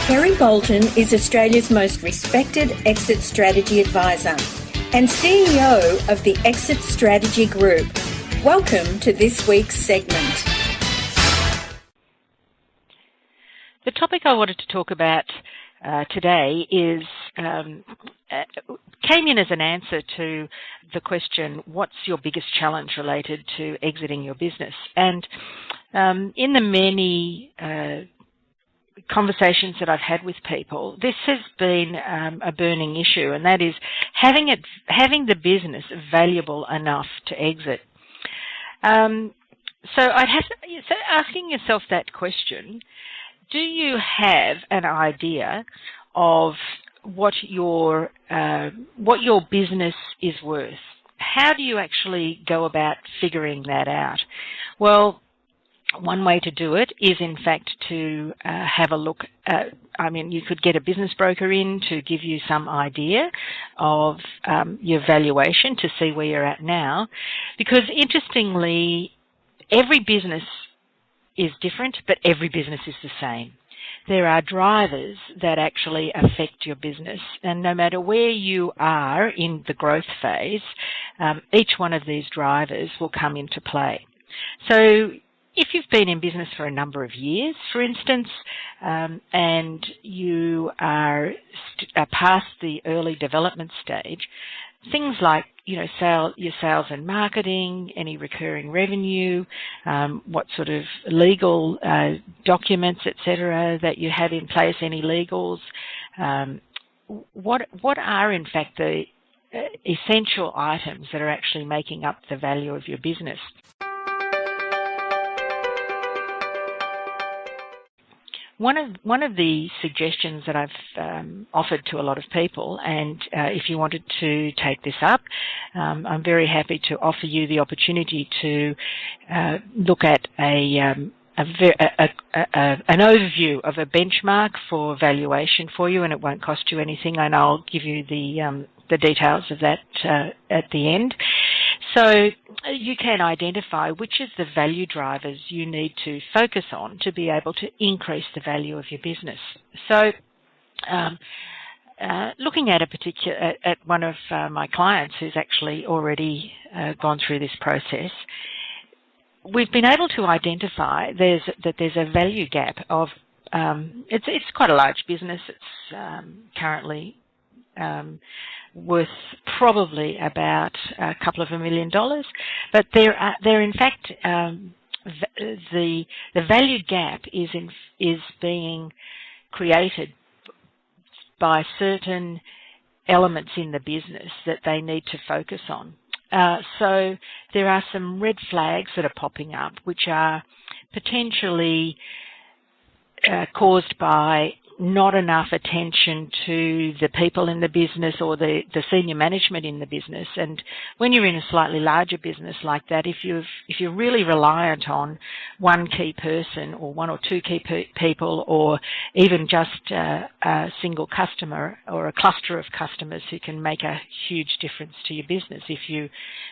Kerry Boulton is Australia's most respected exit strategy advisor and CEO of the Exit Strategy Group. Welcome to this week's segment. The topic I wanted to talk about today is came in as an answer to the question, what's your biggest challenge related to exiting your business? And in the many conversations that I've had with people, this has been a burning issue, and that is having the business valuable enough to exit. So asking yourself that question, do you have an idea of what your business is worth? How do you actually go about figuring that out? Well, one way to do it is, in fact, to have a look at, you could get a business broker in to give you some idea of your valuation to see where you're at now. Because interestingly, every business is different, but every business is the same. There are drivers that actually affect your business, and no matter where you are in the growth phase, each one of these drivers will come into play. So if you've been in business for a number of years, for instance, and you are past the early development stage, things like your sales and marketing, any recurring revenue, what sort of legal documents, etc., that you have in place, any legals, what are in fact the essential items that are actually making up the value of your business? One of the suggestions that I've offered to a lot of people, and if you wanted to take this up, I'm very happy to offer you the opportunity to look at an overview of a benchmark for valuation for you, and it won't cost you anything, and I'll give you the details of that at the end. So you can identify which of the value drivers you need to focus on to be able to increase the value of your business. So looking at at one of my clients who's actually already gone through this process, we've been able to identify that there's a value gap of, it's quite a large business. It's currently worth probably about a couple of $1 million, but they're in fact the value gap is being created by certain elements in the business that they need to focus on. So there are some red flags that are popping up, which are potentially caused by not enough attention to the people in the business or the senior management in the business. And when you're in a slightly larger business like that, if you're really reliant on one key person or one or two key people, or even just a single customer or a cluster of customers who can make a huge difference to your business, if you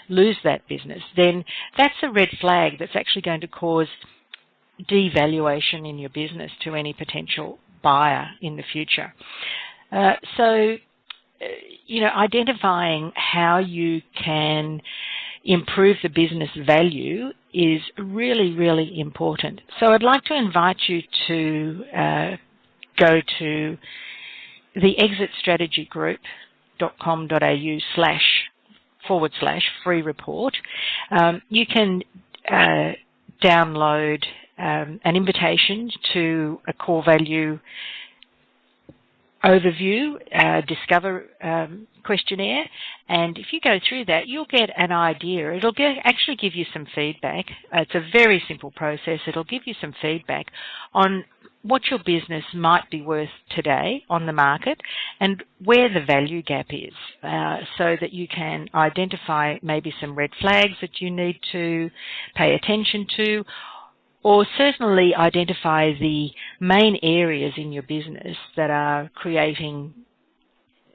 lose that business, then that's a red flag that's actually going to cause devaluation in your business to any potential buyer in the future. So identifying how you can improve the business value is really, really important. So I'd like to invite you to go to the exitstrategygroup.com.au//free report. You can download an invitation to a core value overview, discover questionnaire, and if you go through that, you'll get an idea. It'll actually give you some feedback. It's a very simple process. It'll give you some feedback on what your business might be worth today on the market and where the value gap is, so that you can identify maybe some red flags that you need to pay attention to, or certainly identify the main areas in your business that are creating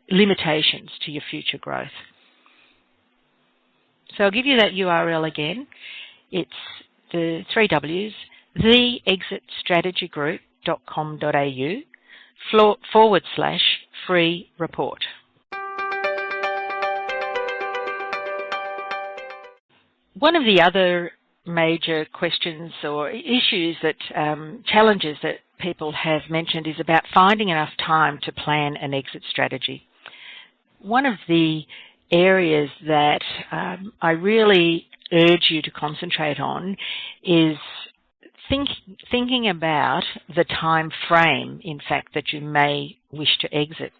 limitations to your future growth. So I'll give you that URL again. It's the 3 W's, theexitstrategygroup.com.au /free report. One of the other major questions or issues that challenges that people have mentioned is about finding enough time to plan an exit strategy. One of the areas that I really urge you to concentrate on is thinking about the time frame, in fact, that you may wish to exit.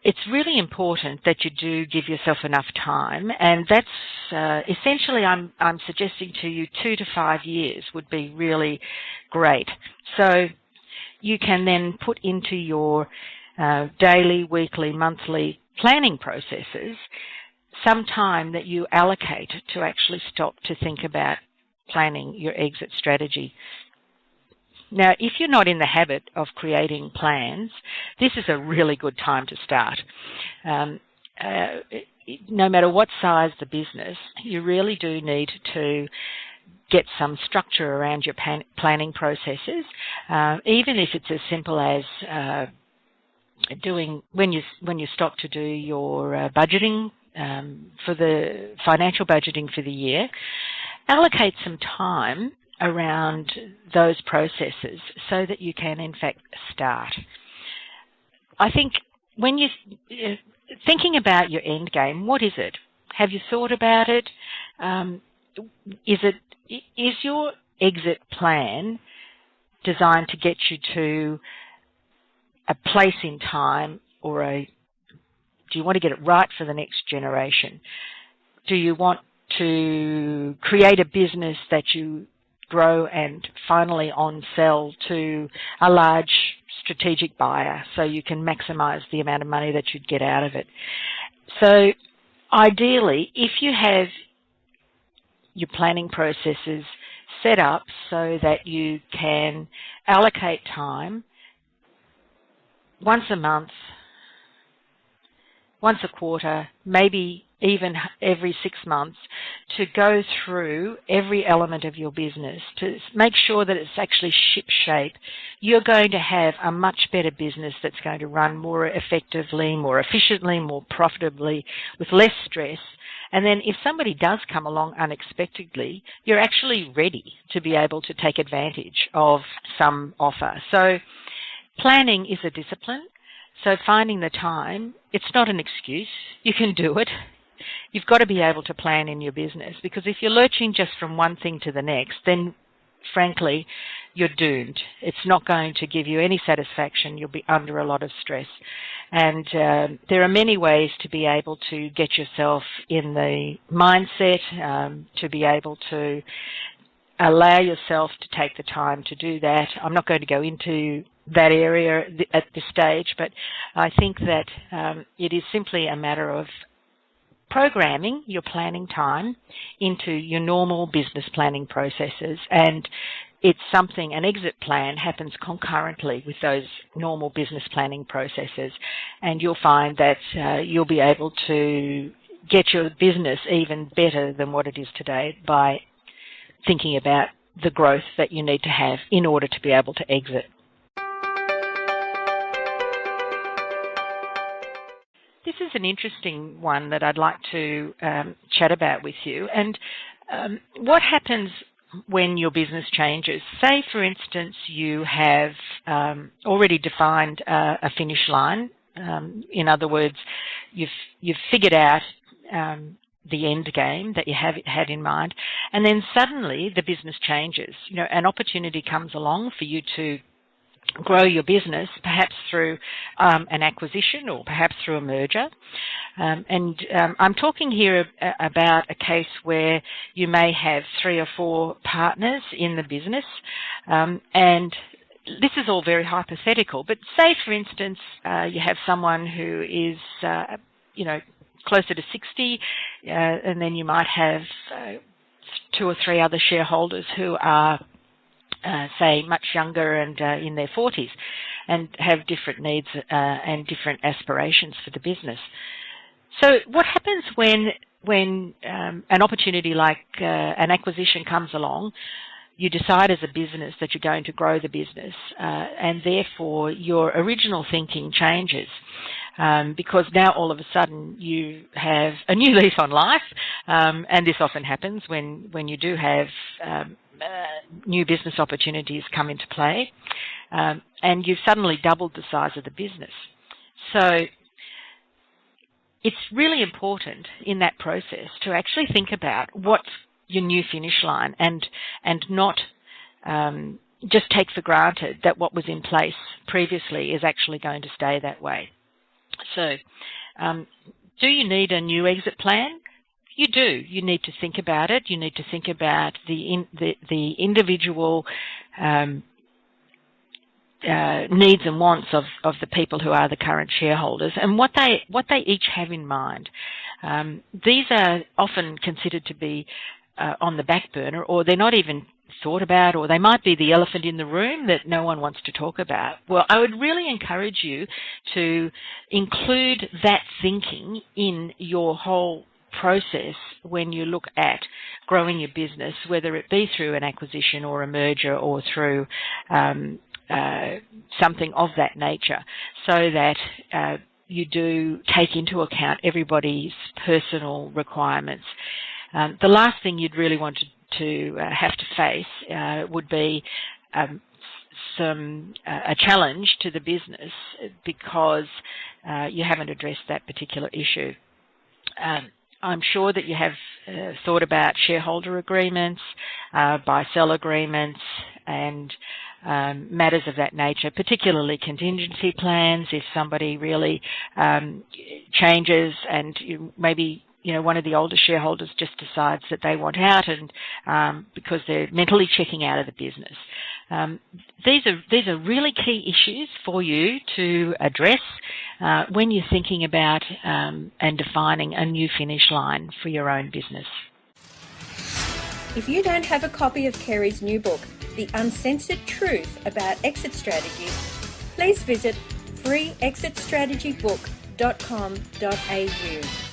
It's really important that you do give yourself enough time, and that's essentially I'm suggesting to you 2 to 5 years would be really great. So you can then put into your daily, weekly, monthly planning processes some time that you allocate to actually stop to think about planning your exit strategy. Now, if you're not in the habit of creating plans, this is a really good time to start. No matter what size the business, you really do need to get some structure around your planning processes, even if it's as simple as doing when you stop to do your budgeting for the financial budgeting for the year. Allocate some time around those processes so that you can in fact start. I think when you're thinking about your end game, what is it? Have you thought about it? Is your exit plan designed to get you to a place in time, or do you want to get it right for the next generation? Do you want to create a business that you grow and finally on-sell to a large strategic buyer so you can maximise the amount of money that you'd get out of it? So ideally, if you have your planning processes set up so that you can allocate time once a month, once a quarter, maybe even every 6 months, to go through every element of your business to make sure that it's actually ship-shape, you're going to have a much better business that's going to run more effectively, more efficiently, more profitably, with less stress. And then if somebody does come along unexpectedly, you're actually ready to be able to take advantage of some offer. So planning is a discipline. So finding the time, it's not an excuse. You can do it. You've got to be able to plan in your business, because if you're lurching just from one thing to the next, then frankly, you're doomed. It's not going to give you any satisfaction. You'll be under a lot of stress. And there are many ways to be able to get yourself in the mindset, to be able to allow yourself to take the time to do that. I'm not going to go into that area at this stage, but I think that it is simply a matter of programming your planning time into your normal business planning processes, and it's something, an exit plan happens concurrently with those normal business planning processes, and you'll find that you'll be able to get your business even better than what it is today by thinking about the growth that you need to have in order to be able to exit. This is an interesting one that I'd like to chat about with you. And what happens when your business changes? Say, for instance, you have already defined a finish line. In other words, you've figured out the end game that you had in mind, and then suddenly the business changes. You know, an opportunity comes along for you to grow your business, perhaps through an acquisition or perhaps through a merger. I'm talking here about a case where you may have 3 or 4 partners in the business, and this is all very hypothetical, but say, for instance, you have someone who is, closer to 60, and then you might have 2 or 3 other shareholders who are say much younger and in their 40s, and have different needs and different aspirations for the business. So what happens when an opportunity like an acquisition comes along? you decide as a business that you're going to grow the business, and therefore your original thinking changes, because now all of a sudden you have a new lease on life, and this often happens when you do have new business opportunities come into play, and you've suddenly doubled the size of the business. So it's really important in that process to actually think about what's your new finish line, and not just take for granted that what was in place previously is actually going to stay that way. So do you need a new exit plan? You do. You need to think about it. You need to think about the individual needs and wants of the people who are the current shareholders, and what they each have in mind. These are often considered to be on the back burner, or they're not even thought about, or they might be the elephant in the room that no one wants to talk about. Well, I would really encourage you to include that thinking in your whole process when you look at growing your business, whether it be through an acquisition or a merger or through something of that nature, so that you do take into account everybody's personal requirements. The last thing you'd really want to have to face would be a challenge to the business because you haven't addressed that particular issue. I'm sure that you have thought about shareholder agreements, buy-sell agreements, and matters of that nature, particularly contingency plans. If somebody really changes, and maybe one of the older shareholders just decides that they want out, and because they're mentally checking out of the business. These are really key issues for you to address when you're thinking about and defining a new finish line for your own business. If you don't have a copy of Kerry's new book, The Uncensored Truth About Exit Strategies, please visit freeexitstrategybook.com.au.